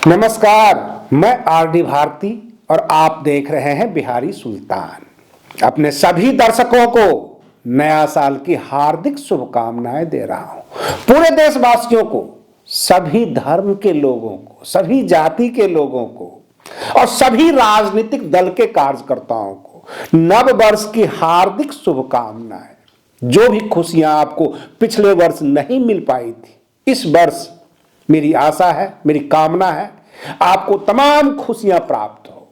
नमस्कार, मैं आरडी भारती और आप देख रहे हैं बिहारी सुल्तान। अपने सभी दर्शकों को नया साल की हार्दिक शुभकामनाएं दे रहा हूं। पूरे देशवासियों को, सभी धर्म के लोगों को, सभी जाति के लोगों को और सभी राजनीतिक दल के कार्यकर्ताओं को नव वर्ष की हार्दिक शुभकामनाएं। जो भी खुशियां आपको पिछले वर्ष नहीं मिल पाई थी, इस वर्ष मेरी आशा है, मेरी कामना है आपको तमाम खुशियां प्राप्त हो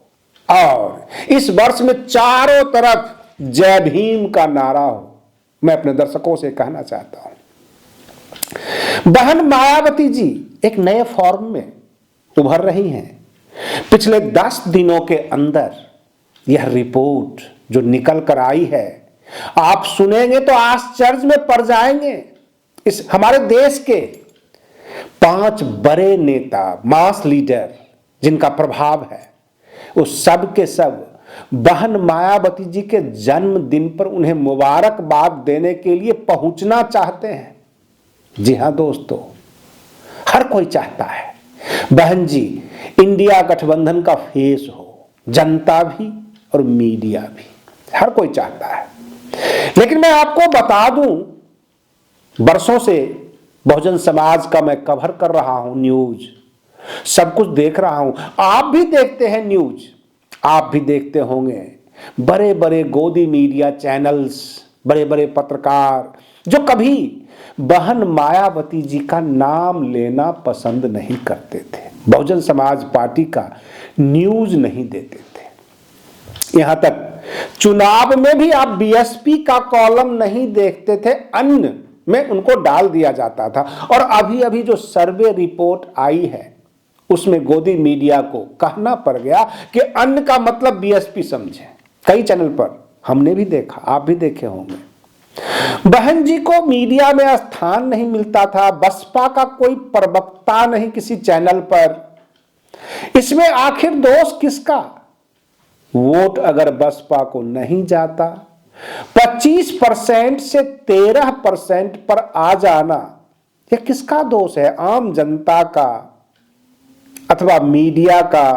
और इस वर्ष में चारों तरफ जय भीम का नारा हो। मैं अपने दर्शकों से कहना चाहता हूं, बहन मायावती जी एक नए फॉर्म में उभर रही हैं। पिछले 10 दिनों के अंदर यह रिपोर्ट जो निकल कर आई है, आप सुनेंगे तो आश्चर्य में पड़ जाएंगे। इस हमारे देश के 5 बड़े नेता, मास लीडर जिनका प्रभाव है, वो सब के सब बहन मायावती जी के जन्मदिन पर उन्हें मुबारकबाद देने के लिए पहुंचना चाहते हैं। जी हां दोस्तों, हर कोई चाहता है बहन जी इंडिया गठबंधन का फेस हो, जनता भी और मीडिया भी, हर कोई चाहता है। लेकिन मैं आपको बता दूं, वर्षों से बहुजन समाज का मैं कवर कर रहा हूं, न्यूज सब कुछ देख रहा हूं। आप भी देखते हैं न्यूज, आप भी देखते होंगे बड़े बड़े गोदी मीडिया चैनल्स, बड़े बड़े पत्रकार जो कभी बहन मायावती जी का नाम लेना पसंद नहीं करते थे, बहुजन समाज पार्टी का न्यूज नहीं देते थे। यहां तक चुनाव में भी आप बीएसपी का कॉलम नहीं देखते थे, अन्य में उनको डाल दिया जाता था। और अभी अभी जो सर्वे रिपोर्ट आई है, उसमें गोदी मीडिया को कहना पड़ गया कि अन्न का मतलब बीएसपी समझे। कई चैनल पर हमने भी देखा, आप भी देखे होंगे। बहन जी को मीडिया में स्थान नहीं मिलता था, बसपा का कोई प्रवक्ता नहीं किसी चैनल पर। इसमें आखिर दोष किसका? वोट अगर बसपा को नहीं जाता, 25% से 13% पर आ जाना, यह किसका दोष है? आम जनता का अथवा मीडिया का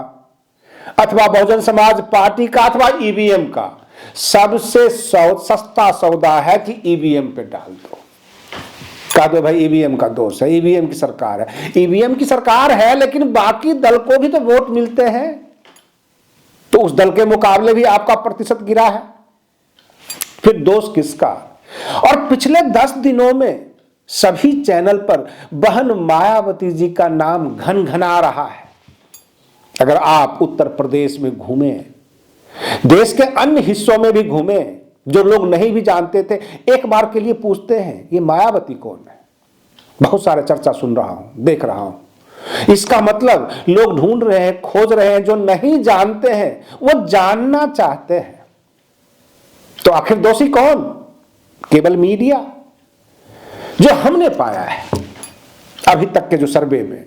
अथवा बहुजन समाज पार्टी का अथवा ईवीएम का? सबसे सस्ता सौदा है कि ईवीएम पे डाल दो। कह दो भाई ईवीएम का दोष है, ईवीएम की सरकार है। ईवीएम की सरकार है, लेकिन बाकी दल को भी तो वोट मिलते हैं, तो उस दल के मुकाबले भी आपका प्रतिशत गिरा है। फिर दोष किसका? और पिछले 10 दिनों में सभी चैनल पर बहन मायावती जी का नाम घनघना रहा है। अगर आप उत्तर प्रदेश में घूमे, देश के अन्य हिस्सों में भी घूमे, जो लोग नहीं भी जानते थे, एक बार के लिए पूछते हैं ये मायावती कौन है? बहुत सारे चर्चा सुन रहा हूं, देख रहा हूं। इसका मतलब लोग ढूंढ रहे हैं, खोज रहे हैं, जो नहीं जानते हैं वो जानना चाहते हैं। तो आखिर दोषी कौन? केवल मीडिया? जो हमने पाया है अभी तक के जो सर्वे में,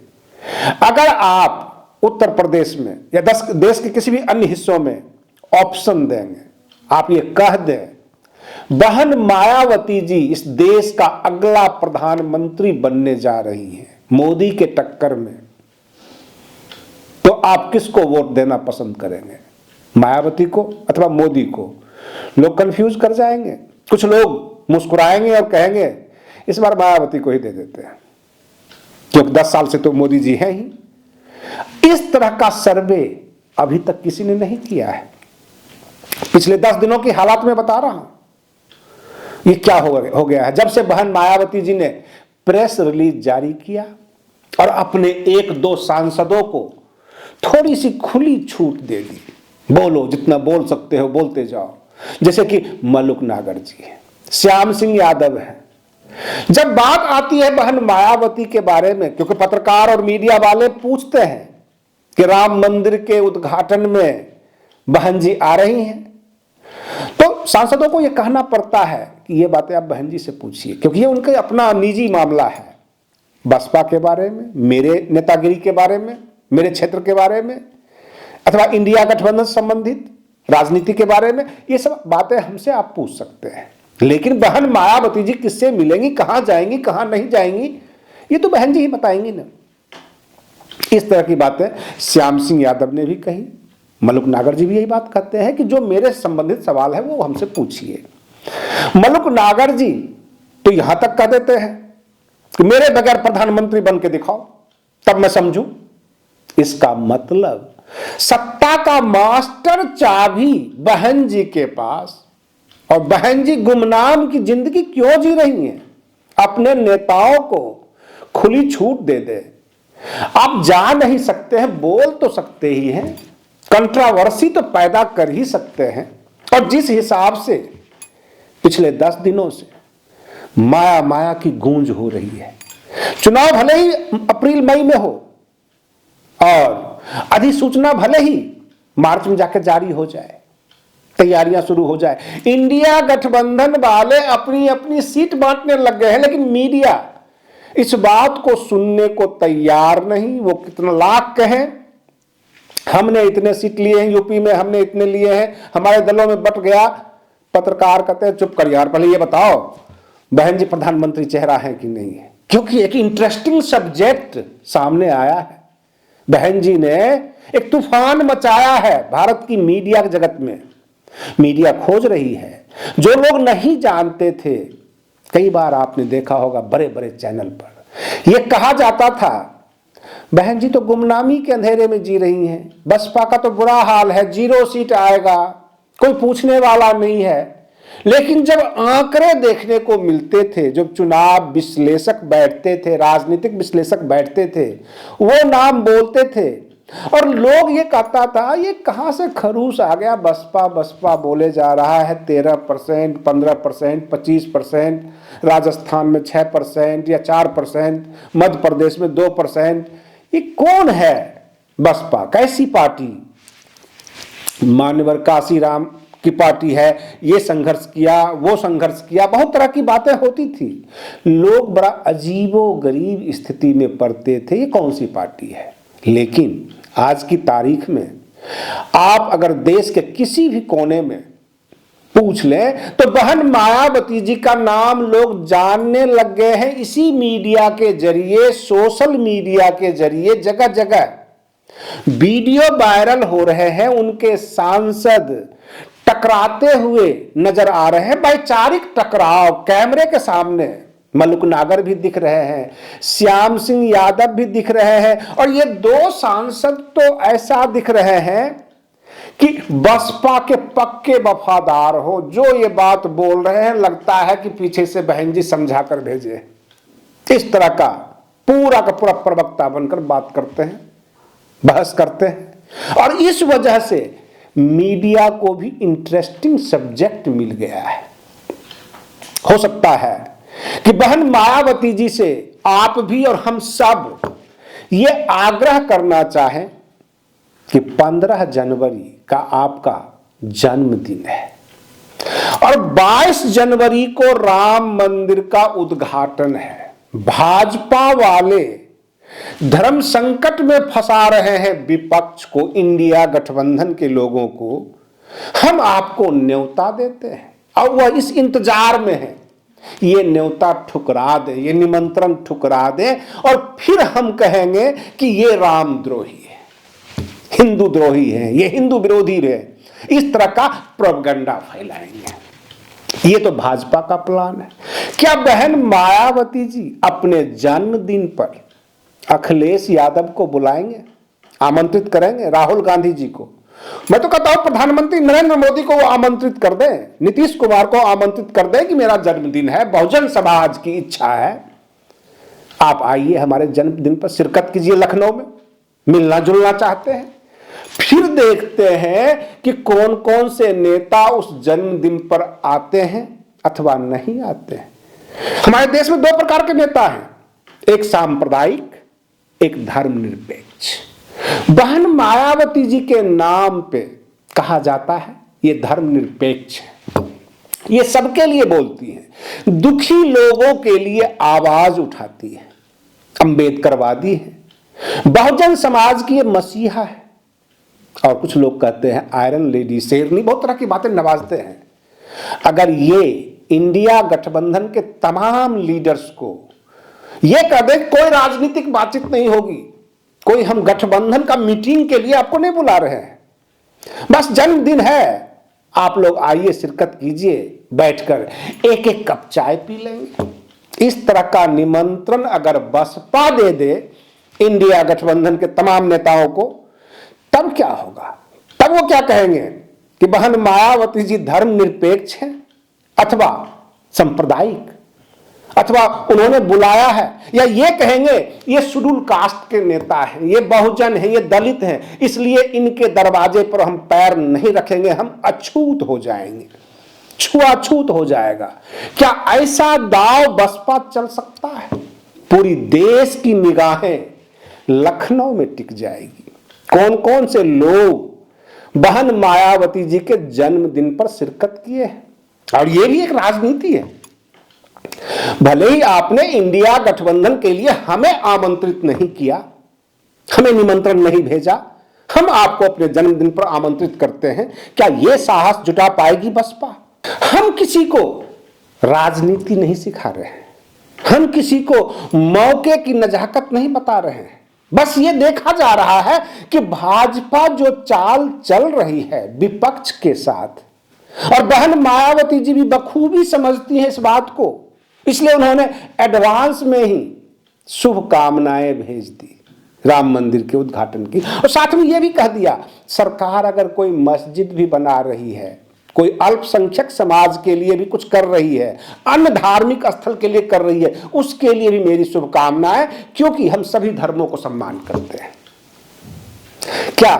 अगर आप उत्तर प्रदेश में या देश के किसी भी अन्य हिस्सों में ऑप्शन देंगे, आप ये कह दें बहन मायावती जी इस देश का अगला प्रधानमंत्री बनने जा रही हैं मोदी के टक्कर में, तो आप किसको वोट देना पसंद करेंगे? मायावती को अथवा मोदी को? लोग कंफ्यूज कर जाएंगे। कुछ लोग मुस्कुराएंगे और कहेंगे इस बार मायावती को ही दे देते हैं, क्योंकि 10 साल से तो मोदी जी हैं ही। इस तरह का सर्वे अभी तक किसी ने नहीं किया है। पिछले 10 दिनों की हालात में बता रहा हूं। ये क्या हो गया है? जब से बहन मायावती जी ने प्रेस रिलीज जारी किया और अपने 1-2 सांसदों को थोड़ी सी खुली छूट दे दी, बोलो जितना बोल सकते हो बोलते जाओ, जैसे कि मलुक नागर जी है, श्याम सिंह यादव है। जब बात आती है बहन मायावती के बारे में, क्योंकि पत्रकार और मीडिया वाले पूछते हैं कि राम मंदिर के उद्घाटन में बहन जी आ रही हैं, तो सांसदों को यह कहना पड़ता है कि ये बातें आप बहन जी से पूछिए, क्योंकि ये उनका अपना निजी मामला है। बसपा के बारे में, मेरे नेतागिरी के बारे में, मेरे क्षेत्र के बारे में, अथवा इंडिया गठबंधन संबंधित राजनीति के बारे में, ये सब बातें हमसे आप पूछ सकते हैं। लेकिन बहन मायावती जी किससे मिलेंगी, कहां जाएंगी, कहां नहीं जाएंगी, ये तो बहन जी ही बताएंगी ना। इस तरह की बातें श्याम सिंह यादव ने भी कही। मलुक नागर जी भी यही बात कहते हैं कि जो मेरे संबंधित सवाल है वो हमसे पूछिए। मलुक नागर जी तो यहां तक कह देते हैं कि मेरे बगैर प्रधानमंत्री बन के दिखाओ तब मैं समझूं। इसका मतलब सत्ता का मास्टर चाबी बहन जी के पास, और बहन जी गुमनाम की जिंदगी क्यों जी रही हैं? अपने नेताओं को खुली छूट दे दे। आप जा नहीं सकते हैं, बोल तो सकते ही हैं, कंट्रोवर्सी तो पैदा कर ही सकते हैं। और जिस हिसाब से पिछले 10 दिनों से माया माया की गूंज हो रही है, चुनाव भले ही अप्रैल मई में हो और अधिसूचना भले ही मार्च में जाकर जारी हो जाए, तैयारियां शुरू हो जाए, इंडिया गठबंधन वाले अपनी अपनी सीट बांटने लग गए हैं, लेकिन मीडिया इस बात को सुनने को तैयार नहीं। वो कितना लाख कहें हमने इतने सीट लिए हैं यूपी में, हमने इतने लिए हैं, हमारे दलों में बट गया, पत्रकार कहते हैं चुप कर यार, पहले ये बताओ बहन जी प्रधानमंत्री चेहरा है कि नहीं है। क्योंकि एक इंटरेस्टिंग सब्जेक्ट सामने आया है। बहन जी ने एक तूफान मचाया है भारत की मीडिया जगत में। मीडिया खोज रही है जो लोग नहीं जानते थे। कई बार आपने देखा होगा बड़े बड़े चैनल पर यह कहा जाता था बहन जी तो गुमनामी के अंधेरे में जी रही हैं, बसपा का तो बुरा हाल है, 0 सीट आएगा, कोई पूछने वाला नहीं है। लेकिन जब आंकड़े देखने को मिलते थे, जब चुनाव विश्लेषक बैठते थे, राजनीतिक विश्लेषक बैठते थे, वो नाम बोलते थे और लोग ये कहता था ये कहां से खरूस आ गया, बसपा बसपा बोले जा रहा है, 13%, 15%, 25%, राजस्थान में 6% या 4%, मध्य प्रदेश में 2%। ये कौन है बसपा? कैसी पार्टी? मान्यवर काशीराम की पार्टी है, ये संघर्ष किया, वो संघर्ष किया, बहुत तरह की बातें होती थी। लोग बड़ा अजीबो गरीब स्थिति में पड़ते थे, ये कौन सी पार्टी है। लेकिन आज की तारीख में आप अगर देश के किसी भी कोने में पूछ लें तो बहन मायावती जी का नाम लोग जानने लग गए हैं। इसी मीडिया के जरिए, सोशल मीडिया के जरिए जगह जगह वीडियो वायरल हो रहे हैं, उनके सांसद टकराते हुए नजर आ रहे हैं, वैचारिक टकराव कैमरे के सामने। मलुक नागर भी दिख रहे हैं, श्याम सिंह यादव भी दिख रहे हैं, और ये 2 सांसद तो ऐसा दिख रहे हैं कि बसपा के पक्के वफादार हो। जो ये बात बोल रहे हैं लगता है कि पीछे से बहन जी समझा कर भेजे। इस तरह का पूरा प्रवक्ता बनकर बात करते हैं, बहस करते हैं। और इस वजह से मीडिया को भी इंटरेस्टिंग सब्जेक्ट मिल गया है। हो सकता है कि बहन मायावती जी से आप भी और हम सब ये आग्रह करना चाहें कि 15 जनवरी का आपका जन्मदिन है और 22 जनवरी को राम मंदिर का उद्घाटन है। भाजपा वाले धर्म संकट में फंसा रहे हैं विपक्ष को, इंडिया गठबंधन के लोगों को। हम आपको न्योता देते हैं और वह इस इंतजार में है ये न्योता ठुकरा दे, ये निमंत्रण ठुकरा दे, और फिर हम कहेंगे कि ये रामद्रोही है, हिंदू द्रोही है, ये हिंदू विरोधी है। इस तरह का प्रोपगंडा फैलाएंगे। ये तो भाजपा का प्लान है। क्या बहन मायावती जी अपने जन्मदिन पर अखिलेश यादव को बुलाएंगे, आमंत्रित करेंगे, राहुल गांधी जी को? मैं तो कहता हूं प्रधानमंत्री नरेंद्र मोदी को वो आमंत्रित कर दें, नीतीश कुमार को आमंत्रित कर दें कि मेरा जन्मदिन है, बहुजन समाज की इच्छा है, आप आइए हमारे जन्मदिन पर शिरकत कीजिए, लखनऊ में मिलना जुलना चाहते हैं। फिर देखते हैं कि कौन कौन से नेता उस जन्मदिन पर आते हैं अथवा नहीं आते हैं। हमारे देश में 2 प्रकार के नेता हैं, एक सांप्रदायिक, एक धर्मनिरपेक्ष। बहन मायावती जी के नाम पे कहा जाता है ये धर्मनिरपेक्ष है, ये सबके लिए बोलती है, दुखी लोगों के लिए आवाज उठाती है, अंबेडकरवादी है, बहुजन समाज की ये मसीहा है। और कुछ लोग कहते हैं आयरन लेडी, शेरनी, बहुत तरह की बातें नवाजते हैं। अगर ये इंडिया गठबंधन के तमाम लीडर्स को ये कह दे कोई राजनीतिक बातचीत नहीं होगी, कोई हम गठबंधन का मीटिंग के लिए आपको नहीं बुला रहे हैं, बस जन्मदिन है, आप लोग आइए, शिरकत कीजिए, बैठकर एक एक कप चाय पी लेंगे। इस तरह का निमंत्रण अगर बसपा दे दे इंडिया गठबंधन के तमाम नेताओं को, तब क्या होगा? तब वो क्या कहेंगे कि बहन मायावती जी धर्मनिरपेक्ष हैं अथवा सांप्रदायिक, अथवा उन्होंने बुलाया है, या ये कहेंगे ये शेड्यूल कास्ट के नेता हैं, ये बहुजन हैं, ये दलित हैं, इसलिए इनके दरवाजे पर हम पैर नहीं रखेंगे, हम अछूत हो जाएंगे, छुआछूत हो जाएगा। क्या ऐसा दांव बसपा चल सकता है? पूरी देश की निगाहें लखनऊ में टिक जाएगी। कौन कौन से लोग बहन मायावती जी के जन्मदिन पर शिरकत किए हैं, और ये भी एक राजनीति है। भले ही आपने इंडिया गठबंधन के लिए हमें आमंत्रित नहीं किया, हमें निमंत्रण नहीं भेजा, हम आपको अपने जन्मदिन पर आमंत्रित करते हैं, क्या यह साहस जुटा पाएगी बसपा? हम किसी को राजनीति नहीं सिखा रहे हैं, हम किसी को मौके की नजाकत नहीं बता रहे हैं, बस ये देखा जा रहा है कि भाजपा जो चाल चल रही है विपक्ष के साथ, और बहन मायावती जी भी बखूबी समझती हैं इस बात को, इसलिए उन्होंने एडवांस में ही शुभकामनाएं भेज दी राम मंदिर के उद्घाटन की, और साथ में यह भी कह दिया सरकार अगर कोई मस्जिद भी बना रही है, कोई अल्पसंख्यक समाज के लिए भी कुछ कर रही है, अन्य धार्मिक स्थल के लिए कर रही है, उसके लिए भी मेरी शुभकामनाएं, क्योंकि हम सभी धर्मों को सम्मान करते हैं। क्या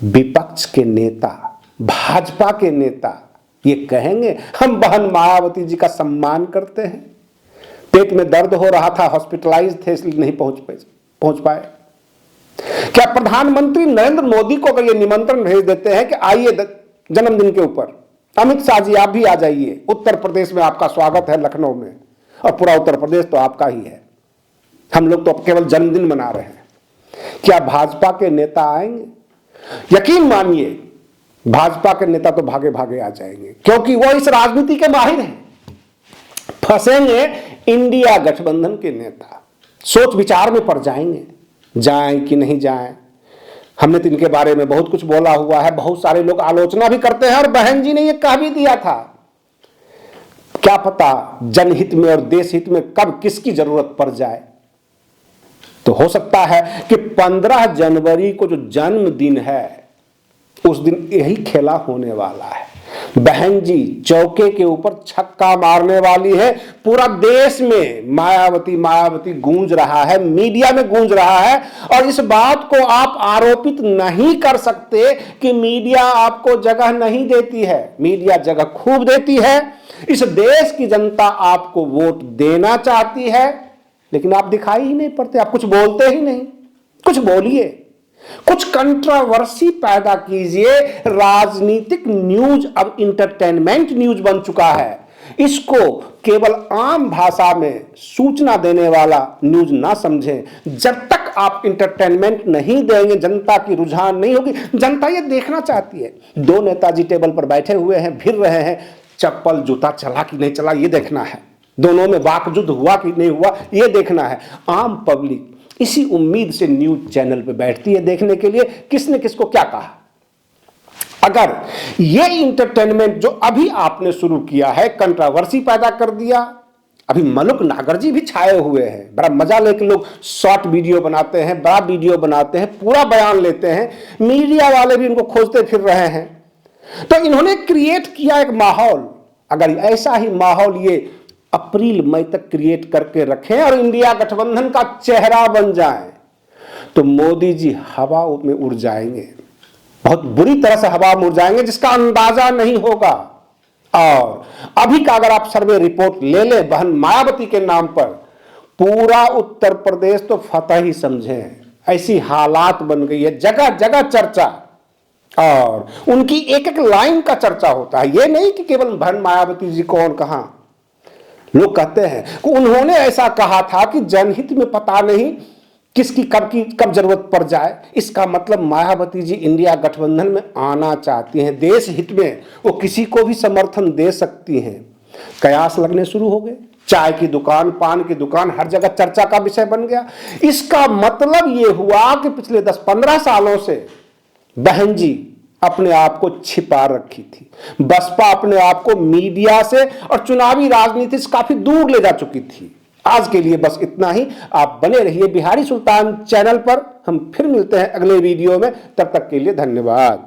विपक्ष के नेता, भाजपा के नेता ये कहेंगे हम बहन मायावती जी का सम्मान करते हैं? पेट में दर्द हो रहा था, हॉस्पिटलाइज थे, इसलिए नहीं पहुंच पाए। क्या प्रधानमंत्री नरेंद्र मोदी को अगर ये निमंत्रण भेज देते हैं कि आइए जन्मदिन के ऊपर, अमित शाह जी आप भी आ जाइए, उत्तर प्रदेश में आपका स्वागत है लखनऊ में, और पूरा उत्तर प्रदेश तो आपका ही है, हम लोग तो केवल जन्मदिन मना रहे हैं, क्या भाजपा के नेता आएंगे? यकीन मानिए भाजपा के नेता तो भागे भागे आ जाएंगे, क्योंकि वो इस राजनीति के माहिर हैं। फंसेंगे इंडिया गठबंधन के नेता, सोच विचार में पड़ जाएंगे, जाएं कि नहीं जाएं। हमने तो इनके बारे में बहुत कुछ बोला हुआ है, बहुत सारे लोग आलोचना भी करते हैं, और बहन जी ने ये कह भी दिया था, क्या पता जनहित में और देश हित में कब किसकी जरूरत पड़ जाए। तो हो सकता है कि 15 जनवरी को जो जन्मदिन है उस दिन यही खेला होने वाला है। बहन जी चौके के ऊपर छक्का मारने वाली है, पूरा देश में मायावती मायावती गूंज रहा है, मीडिया में गूंज रहा है, और इस बात को आप आरोपित नहीं कर सकते कि मीडिया आपको जगह नहीं देती है। मीडिया जगह खूब देती है, इस देश की जनता आपको वोट देना चाहती है, लेकिन आप दिखाई ही नहीं पड़ते, आप कुछ बोलते ही नहीं। कुछ बोलिए, कुछ कंट्रोवर्सी पैदा कीजिए। राजनीतिक न्यूज अब इंटरटेनमेंट न्यूज बन चुका है, इसको केवल आम भाषा में सूचना देने वाला न्यूज ना समझें। जब तक आप इंटरटेनमेंट नहीं देंगे, जनता की रुझान नहीं होगी। जनता ये देखना चाहती है, दो नेताजी टेबल पर बैठे हुए हैं, फिर रहे हैं, चप्पल जूता चला कि नहीं चला ये देखना है, दोनों में वाकयुद्ध हुआ कि नहीं हुआ ये देखना है। आम पब्लिक इसी उम्मीद से न्यूज चैनल पे बैठती है देखने के लिए किसने किसको क्या कहा। अगर ये इंटरटेनमेंट जो अभी आपने शुरू किया है कंट्रोवर्सी पैदा कर दिया, अभी मलुक नागर जी भी छाए हुए हैं, बड़ा मजा लेके लोग शॉर्ट वीडियो बनाते हैं, बड़ा वीडियो बनाते हैं, पूरा बयान लेते हैं, मीडिया वाले भी इनको खोजते फिर रहे हैं। तो इन्होंने क्रिएट किया एक माहौल। अगर ऐसा ही माहौल ये अप्रैल मई तक क्रिएट करके रखें और इंडिया गठबंधन का चेहरा बन जाए, तो मोदी जी हवा में उड़ जाएंगे, बहुत बुरी तरह से हवा में उड़ जाएंगे, जिसका अंदाजा नहीं होगा। और अभी का अगर आप सर्वे रिपोर्ट ले ले बहन मायावती के नाम पर, पूरा उत्तर प्रदेश तो फतह ही समझें, ऐसी हालात बन गई है, जगह जगह चर्चा, और उनकी एक एक लाइन का चर्चा होता है। ये नहीं कि केवल बहन मायावती जी कौन कहां, लोग कहते हैं कि उन्होंने ऐसा कहा था कि जनहित में पता नहीं किसकी कब जरूरत पड़ जाए। इसका मतलब मायावती जी इंडिया गठबंधन में आना चाहती हैं, देश हित में वो किसी को भी समर्थन दे सकती हैं। कयास लगने शुरू हो गए। चाय की दुकान, पान की दुकान, हर जगह चर्चा का विषय बन गया। इसका मतलब यह हुआ कि पिछले 10-15 सालों से बहन जी अपने आप को छिपा रखी थी। बसपा अपने आप को मीडिया से और चुनावी राजनीति से काफी दूर ले जा चुकी थी। आज के लिए बस इतना ही। आप बने रहिए बिहारी सुल्तान चैनल पर। हम फिर मिलते हैं अगले वीडियो में। तब तक के लिए धन्यवाद।